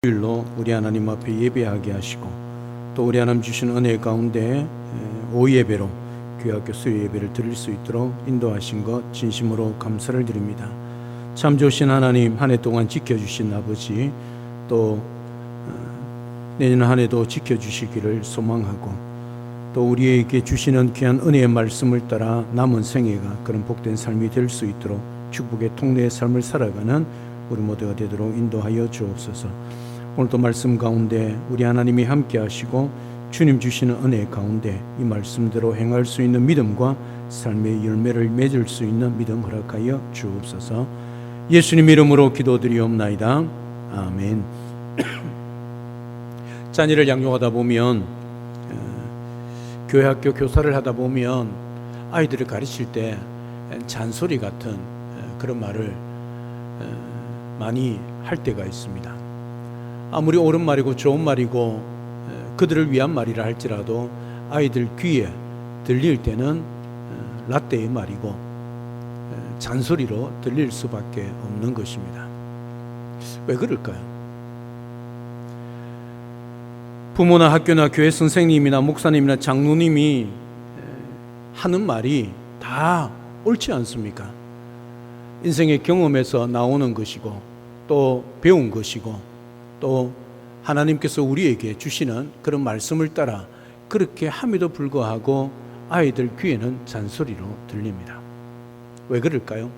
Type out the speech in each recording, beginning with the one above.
일로 우리 하나님 앞에 예배하게 하시고 또 우리 하나님 주신 은혜 가운데 오후 예배로 교회학교 수요 예배를 드릴 수 있도록 인도하신 것 진심으로 감사를 드립니다. 참 좋으신 하나님, 한 해 동안 지켜주신 아버지, 또 내년 한 해도 지켜주시기를 소망하고 또 우리에게 주시는 귀한 은혜의 말씀을 따라 남은 생애가 그런 복된 삶이 될 수 있도록 축복의 통로의 삶을 살아가는 우리 모두가 되도록 인도하여 주옵소서. 오늘도 말씀 가운데 우리 하나님이 함께 하시고 주님 주시는 은혜 가운데 이 말씀대로 행할 수 있는 믿음과 삶의 열매를 맺을 수 있는 믿음 허락하여 주옵소서. 예수님 이름으로 기도드리옵나이다. 아멘. 자녀를 양육하다 보면 교회 학교 교사를 하다 보면 아이들을 가르칠 때 잔소리 같은 그런 말을 많이 할 때가 있습니다. 아무리 옳은 말이고 좋은 말이고 그들을 위한 말이라 할지라도 아이들 귀에 들릴 때는 라떼의 말이고 잔소리로 들릴 수밖에 없는 것입니다. 왜 그럴까요? 부모나 학교나 교회 선생님이나 목사님이나 장로님이 하는 말이 다 옳지 않습니까? 인생의 경험에서 나오는 것이고 또 배운 것이고 또 하나님께서 우리에게 주시는 그런 말씀을 따라 그렇게 함에도 불구하고 아이들 귀에는 잔소리로 들립니다. 왜 그럴까요?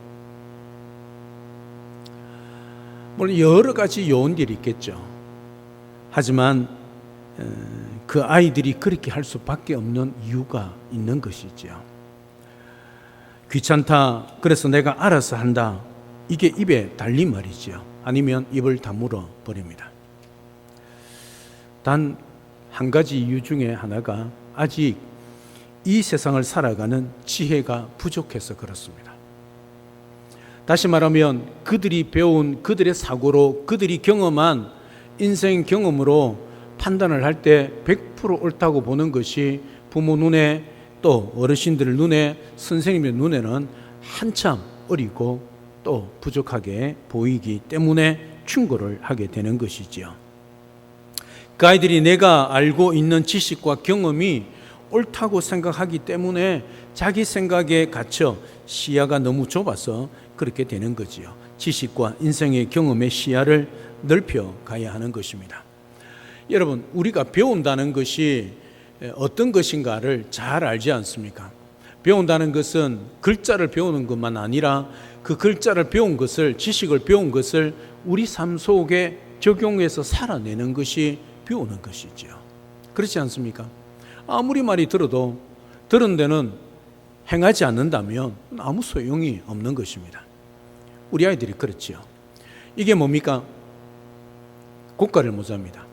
물론 여러 가지 요인들이 있겠죠. 하지만 그 아이들이 그렇게 할 수밖에 없는 이유가 있는 것이지요. 귀찮다, 그래서 내가 알아서 한다, 이게 입에 달린 말이지요. 아니면 입을 다물어 버립니다. 단 한 가지 이유 중에 하나가 아직 이 세상을 살아가는 지혜가 부족해서 그렇습니다. 다시 말하면 그들이 배운 그들의 사고로 그들이 경험한 인생 경험으로 판단을 할 때 100% 옳다고 보는 것이 부모 눈에 또 어르신들 눈에 선생님의 눈에는 한참 어리고 또 부족하게 보이기 때문에 충고를 하게 되는 것이지요. 그 아이들이 내가 알고 있는 지식과 경험이 옳다고 생각하기 때문에 자기 생각에 갇혀 시야가 너무 좁아서 그렇게 되는 거지요. 지식과 인생의 경험의 시야를 넓혀 가야 하는 것입니다. 여러분, 우리가 배운다는 것이 어떤 것인가를 잘 알지 않습니까? 배운다는 것은 글자를 배우는 것만 아니라 그 글자를 배운 것을, 지식을 배운 것을 우리 삶 속에 적용해서 살아내는 것이 배우는 것이죠. 그렇지 않습니까? 아무리 말이 들어도 들은 데는 행하지 않는다면 아무 소용이 없는 것입니다. 우리 아이들이 그렇지요. 이게 뭡니까? 고깔 모자입니다.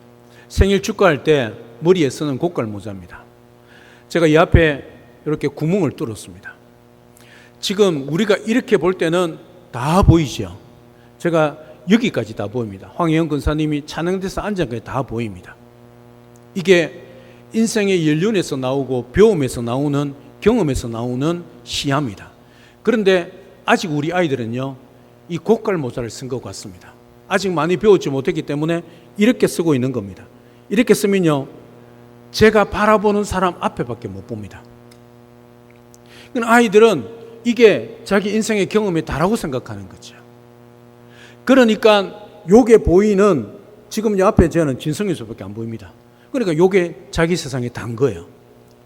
생일 축하할 때 머리에 쓰는 고깔 모자입니다. 제가 이 앞에 이렇게 구멍을 뚫었습니다. 지금 우리가 이렇게 볼 때는 다 보이죠. 제가 여기까지 다 보입니다. 황혜영 근사님이 찬양대에서 앉아까지 다 보입니다. 이게 인생의 연륜에서 나오고 배움에서 나오는 경험에서 나오는 시야입니다. 그런데 아직 우리 아이들은요, 이 고깔 모자를 쓴 것 같습니다. 아직 많이 배우지 못했기 때문에 이렇게 쓰고 있는 겁니다. 이렇게 쓰면요, 제가 바라보는 사람 앞에밖에 못 봅니다. 아이들은 이게 자기 인생의 경험이 다라고 생각하는 거죠. 그러니까 요게 보이는, 지금 앞에 저는 진성규 집사밖에 안 보입니다. 그러니까 요게 자기 세상에 단 거예요.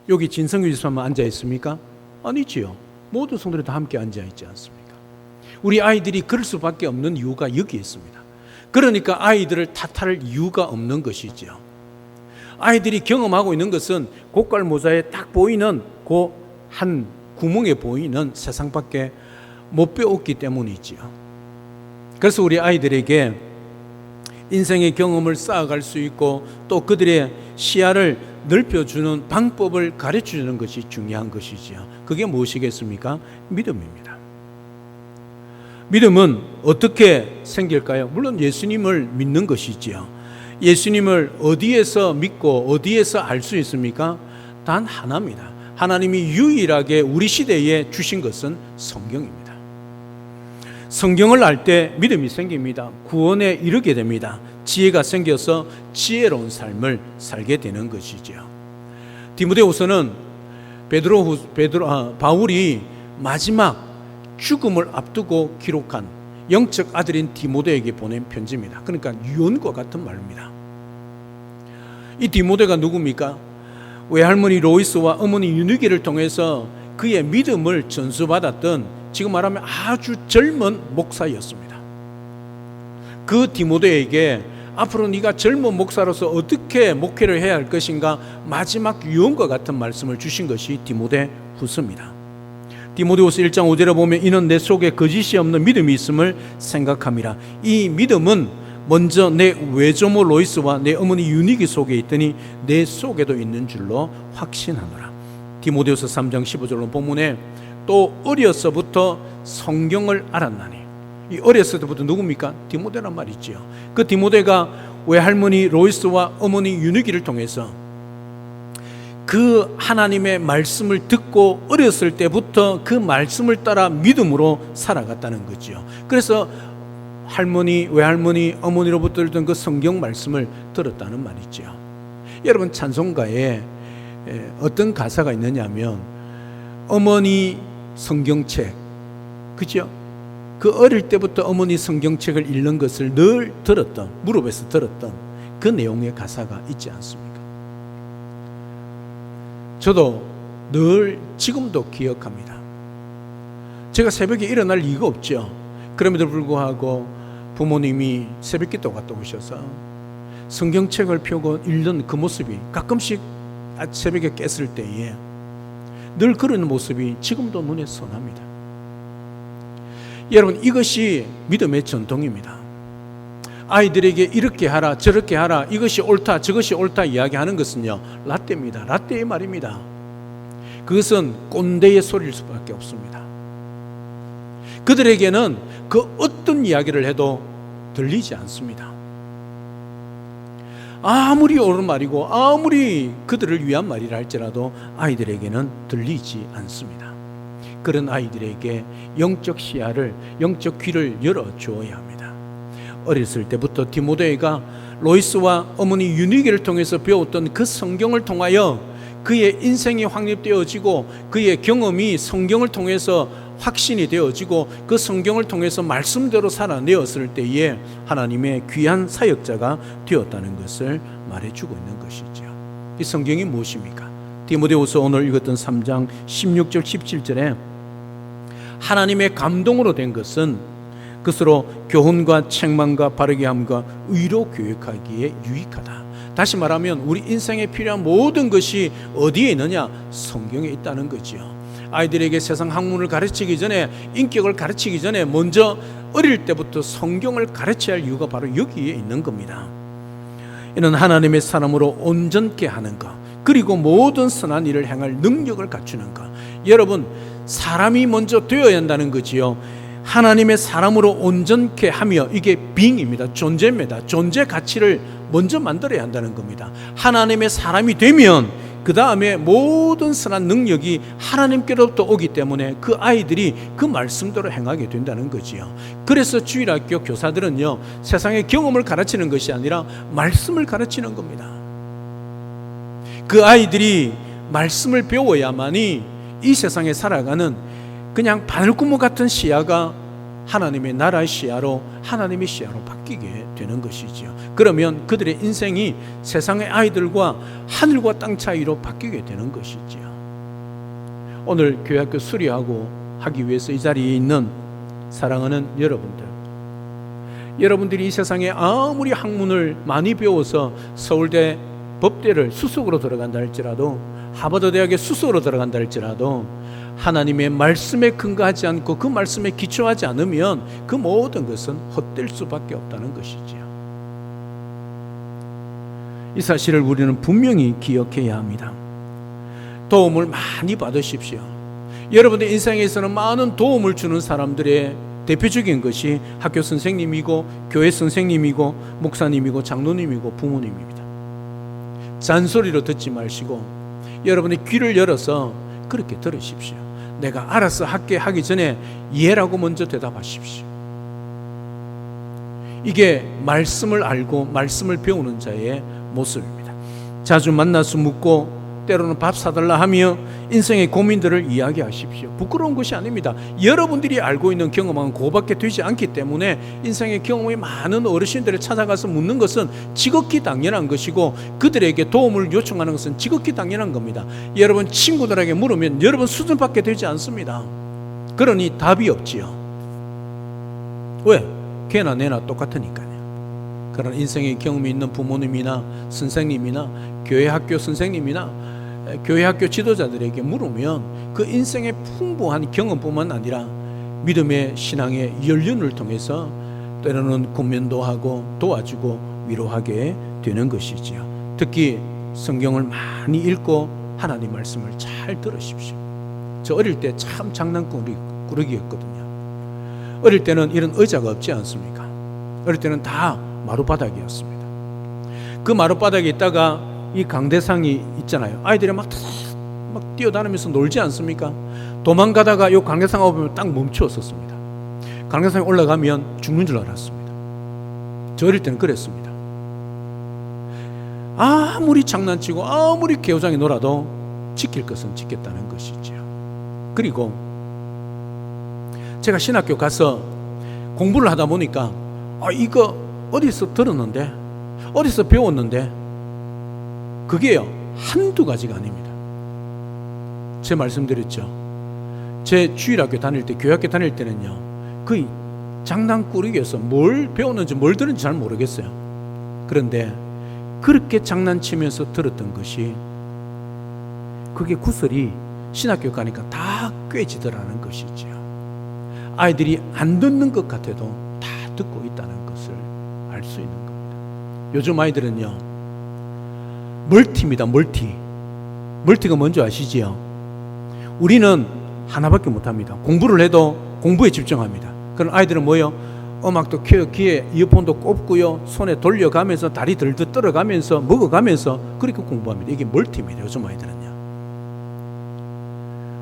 여기 진성규 집사만 앉아 있습니까? 아니지요. 모든 성도들이 다 함께 앉아 있지 않습니까? 우리 아이들이 그럴 수밖에 없는 이유가 여기 있습니다. 그러니까 아이들을 탓할 이유가 없는 것이지요. 아이들이 경험하고 있는 것은 고깔 모자에 딱 보이는 그 한 구멍에 보이는 세상밖에 못 배웠기 때문이지요. 그래서 우리 아이들에게 인생의 경험을 쌓아갈 수 있고 또 그들의 시야를 넓혀주는 방법을 가르쳐주는 것이 중요한 것이지요. 그게 무엇이겠습니까? 믿음입니다. 믿음은 어떻게 생길까요? 물론 예수님을 믿는 것이지요. 예수님을 어디에서 믿고 어디에서 알 수 있습니까? 단 하나입니다. 하나님이 유일하게 우리 시대에 주신 것은 성경입니다. 성경을 알 때 믿음이 생깁니다. 구원에 이르게 됩니다. 지혜가 생겨서 지혜로운 삶을 살게 되는 것이죠. 디모데후서는 바울이 마지막 죽음을 앞두고 기록한 영적 아들인 디모데에게 보낸 편지입니다. 그러니까 유언과 같은 말입니다. 이 디모데가 누굽니까? 외할머니 로이스와 어머니 유니기를 통해서 그의 믿음을 전수받았던, 지금 말하면 아주 젊은 목사였습니다. 그 디모데에게 앞으로 네가 젊은 목사로서 어떻게 목회를 해야 할 것인가 마지막 유언과 같은 말씀을 주신 것이 디모데후서입니다. 디모데후서 1장 5절에 보면 이는 내 속에 거짓이 없는 믿음이 있음을 생각함이라. 이 믿음은 먼저 내 외조모 로이스와 내 어머니 유니기 속에 있더니 내 속에도 있는 줄로 확신하노라. 디모데후서 3장 15절로 본문에 또 어려서부터 성경을 알았나니, 이 어렸을 때부터 누굽니까? 디모데란 말이지요. 그 디모데가 외할머니 로이스와 어머니 유니기를 통해서 그 하나님의 말씀을 듣고 어렸을 때부터 그 말씀을 따라 믿음으로 살아갔다는 거죠. 그래서 할머니, 외할머니, 어머니로부터 들은 그 성경 말씀을 들었다는 말이죠. 여러분, 찬송가에 어떤 가사가 있느냐 하면 어머니 성경책, 그죠? 그 어릴 때부터 어머니 성경책을 읽는 것을 늘 들었던, 무릎에서 들었던 그 내용의 가사가 있지 않습니까? 저도 늘 지금도 기억합니다. 제가 새벽에 일어날 리가 없죠. 그럼에도 불구하고 부모님이 새벽기도 갔다 오셔서 성경책을 펴고 읽는 그 모습이 가끔씩 새벽에 깼을 때에 늘 그런 모습이 지금도 눈에 선합니다. 여러분, 이것이 믿음의 전통입니다. 아이들에게 이렇게 하라 저렇게 하라, 이것이 옳다 저것이 옳다 이야기하는 것은요, 라떼입니다. 라떼의 말입니다. 그것은 꼰대의 소리일 수밖에 없습니다. 그들에게는 그 어떤 이야기를 해도 들리지 않습니다. 아무리 옳은 말이고 아무리 그들을 위한 말이라 할지라도 아이들에게는 들리지 않습니다. 그런 아이들에게 영적 시야를, 영적 귀를 열어주어야 합니다. 어렸을 때부터 디모데가 로이스와 어머니 유니기를 통해서 배웠던 그 성경을 통하여 그의 인생이 확립되어지고 그의 경험이 성경을 통해서 확신이 되어지고 그 성경을 통해서 말씀대로 살아내었을 때에 하나님의 귀한 사역자가 되었다는 것을 말해주고 있는 것이죠. 이 성경이 무엇입니까? 디모데후서 오늘 읽었던 3장 16절 17절에 하나님의 감동으로 된 것은 그것으로 교훈과 책망과 바르게 함과 의로 교육하기에 유익하다. 다시 말하면 우리 인생에 필요한 모든 것이 어디에 있느냐? 성경에 있다는 거죠. 아이들에게 세상 학문을 가르치기 전에, 인격을 가르치기 전에 먼저 어릴 때부터 성경을 가르쳐야 할 이유가 바로 여기에 있는 겁니다. 이는 하나님의 사람으로 온전케 하는 것, 그리고 모든 선한 일을 행할 능력을 갖추는 것. 여러분, 사람이 먼저 되어야 한다는 거지요. 하나님의 사람으로 온전케 하며, 이게 being입니다. 존재입니다. 존재 가치를 먼저 만들어야 한다는 겁니다. 하나님의 사람이 되면 그 다음에 모든 선한 능력이 하나님께로부터 오기 때문에 그 아이들이 그 말씀대로 행하게 된다는 거지요. 그래서 주일학교 교사들은요, 세상의 경험을 가르치는 것이 아니라 말씀을 가르치는 겁니다. 그 아이들이 말씀을 배워야만이 이 세상에 살아가는 그냥 바늘구멍 같은 시야가 하나님의 나라의 시야로, 하나님의 시야로 바뀌게 되는 것이지요. 그러면 그들의 인생이 세상의 아이들과 하늘과 땅 차이로 바뀌게 되는 것이지요. 오늘 교회학교 수료하고 하기 위해서 이 자리에 있는 사랑하는 여러분들, 여러분들이 이 세상에 아무리 학문을 많이 배워서 서울대 법대를 수석으로 들어간다 할지라도, 하버드 대학에 수석으로 들어간다 할지라도 하나님의 말씀에 근거하지 않고 그 말씀에 기초하지 않으면 그 모든 것은 헛될 수밖에 없다는 것이지요. 이 사실을 우리는 분명히 기억해야 합니다. 도움을 많이 받으십시오. 여러분의 인생에서는 많은 도움을 주는 사람들의 대표적인 것이 학교 선생님이고 교회 선생님이고 목사님이고 장로님이고 부모님입니다. 잔소리로 듣지 마시고 여러분의 귀를 열어서 그렇게 들으십시오. 내가 알아서 할게 하기 전에 예라고 먼저 대답하십시오. 이게 말씀을 알고 말씀을 배우는 자의 모습입니다. 자주 만나서 묻고 때로는 밥 사달라 하며 인생의 고민들을 이야기하십시오. 부끄러운 것이 아닙니다. 여러분들이 알고 있는 경험은 그거밖에 되지 않기 때문에 인생의 경험이 많은 어르신들을 찾아가서 묻는 것은 지극히 당연한 것이고 그들에게 도움을 요청하는 것은 지극히 당연한 겁니다. 여러분 친구들에게 물으면 여러분 수준밖에 되지 않습니다. 그러니 답이 없지요. 왜? 걔나 내나 똑같으니까요. 그런 인생의 경험이 있는 부모님이나 선생님이나 교회 학교 선생님이나 교회 학교 지도자들에게 물으면 그 인생의 풍부한 경험뿐만 아니라 믿음의 신앙의 연륜을 통해서 때로는 권면도 하고 도와주고 위로하게 되는 것이지요. 특히 성경을 많이 읽고 하나님 말씀을 잘 들으십시오. 저 어릴 때 참 장난꾸러기였거든요. 어릴 때는 이런 의자가 없지 않습니까? 어릴 때는 다 마룻바닥이었습니다. 그 마룻바닥에 있다가 이 강대상이 있잖아요. 아이들이 막 뛰어다니면서 놀지 않습니까? 도망가다가 이 강대상 앞에 딱 멈추었었습니다. 강대상에 올라가면 죽는 줄 알았습니다. 저 어릴 때는 그랬습니다. 아무리 장난치고 아무리 개우장에 놀아도 지킬 것은 지켰다는 것이죠. 그리고 제가 신학교 가서 공부를 하다 보니까 이거 어디서 들었는데 어디서 배웠는데 그게요 한두 가지가 아닙니다. 제 말씀드렸죠. 제 주일학교 다닐 때 교회학교 다닐 때는요 거의 장난꾸러기여서 뭘 배웠는지 뭘 들었는지 잘 모르겠어요. 그런데 그렇게 장난치면서 들었던 것이 그게 구설이 신학교 가니까 다 꿰지더라는 것이죠. 아이들이 안 듣는 것 같아도 다 듣고 있다는 것을 알 수 있는 겁니다. 요즘 아이들은요 멀티입니다. 멀티가 뭔지 아시지요? 우리는 하나밖에 못합니다. 공부를 해도 공부에 집중합니다. 그런 아이들은 뭐요? 음악도 켜요, 귀에 이어폰도 꼽고요, 손에 돌려가면서 다리 들들 떨어가면서 먹어가면서 그렇게 공부합니다. 이게 멀티입니다. 요즘 아이들은요.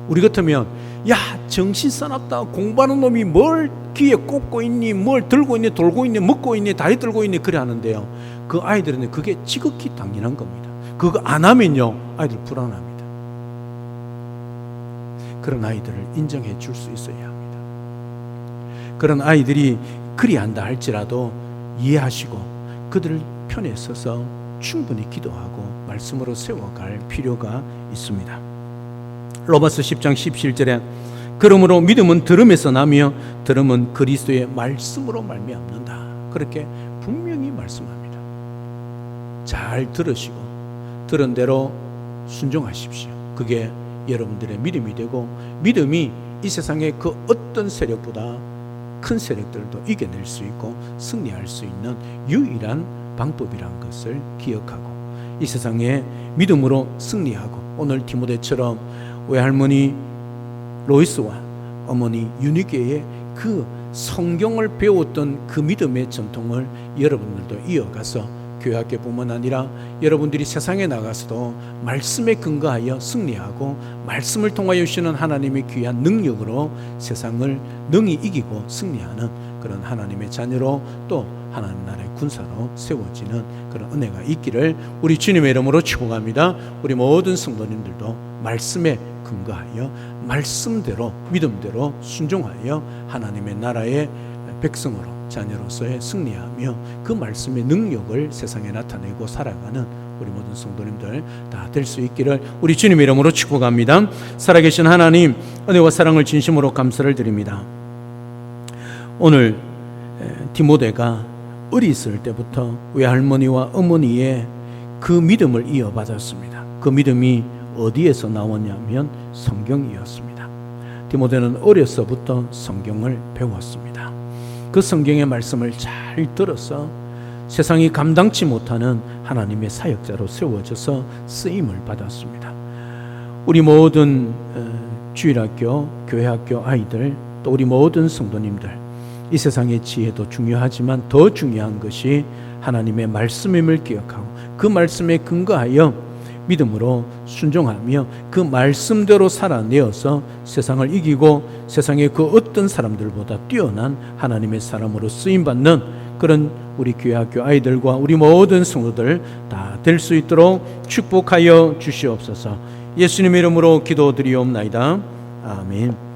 우리 같으면 야 정신 사납다, 공부하는 놈이 뭘 귀에 꼽고 있니, 뭘 들고 있니, 돌고 있니, 먹고 있니, 다리 들고 있니 그래 하는데요, 그 아이들은 그게 지극히 당연한 겁니다. 그거 안 하면요 아이들 불안합니다. 그런 아이들을 인정해 줄 수 있어야 합니다. 그런 아이들이 그리한다 할지라도 이해하시고 그들 편에 서서 충분히 기도하고 말씀으로 세워갈 필요가 있습니다. 로마서 10장 17절에 그러므로 믿음은 들음에서 나며 들음은 그리스도의 말씀으로 말미암는다. 그렇게 분명히 말씀합니다. 잘 들으시고 들은 대로 순종하십시오. 그게 여러분들의 믿음이 되고 믿음이 이 세상의 그 어떤 세력보다 큰 세력들도 이겨낼 수 있고 승리할 수 있는 유일한 방법이란 것을 기억하고 이 세상에 믿음으로 승리하고 오늘 디모데처럼 외할머니 로이스와 어머니 유니게의 그 성경을 배웠던 그 믿음의 전통을 여러분들도 이어가서 교회학교뿐만 아니라 여러분들이 세상에 나가서도 말씀에 근거하여 승리하고 말씀을 통하여 주시는 하나님의 귀한 능력으로 세상을 능히 이기고 승리하는 그런 하나님의 자녀로 또 하나님 나라의 군사로 세워지는 그런 은혜가 있기를 우리 주님의 이름으로 축복합니다. 우리 모든 성도님들도 말씀에 근거하여 말씀대로 믿음대로 순종하여 하나님의 나라의 백성으로 자녀로서의 승리하며 그 말씀의 능력을 세상에 나타내고 살아가는 우리 모든 성도님들 다 될 수 있기를 우리 주님의 이름으로 축복합니다. 살아계신 하나님 은혜와 사랑을 진심으로 감사를 드립니다. 오늘 디모데가 어렸을 때부터 외할머니와 어머니의 그 믿음을 이어받았습니다. 그 믿음이 어디에서 나왔냐면 성경이었습니다. 디모데는 어려서부터 성경을 배웠습니다. 그 성경의 말씀을 잘 들어서 세상이 감당치 못하는 하나님의 사역자로 세워져서 쓰임을 받았습니다. 우리 모든 주일학교, 교회학교 아이들 또 우리 모든 성도님들 이 세상의 지혜도 중요하지만 더 중요한 것이 하나님의 말씀임을 기억하고 그 말씀에 근거하여 믿음으로 순종하며 그 말씀대로 살아내어서 세상을 이기고 세상의 그 어떤 사람들보다 뛰어난 하나님의 사람으로 쓰임받는 그런 우리 교회 학교 아이들과 우리 모든 성도들 다 될 수 있도록 축복하여 주시옵소서. 예수님의 이름으로 기도드리옵나이다. 아멘.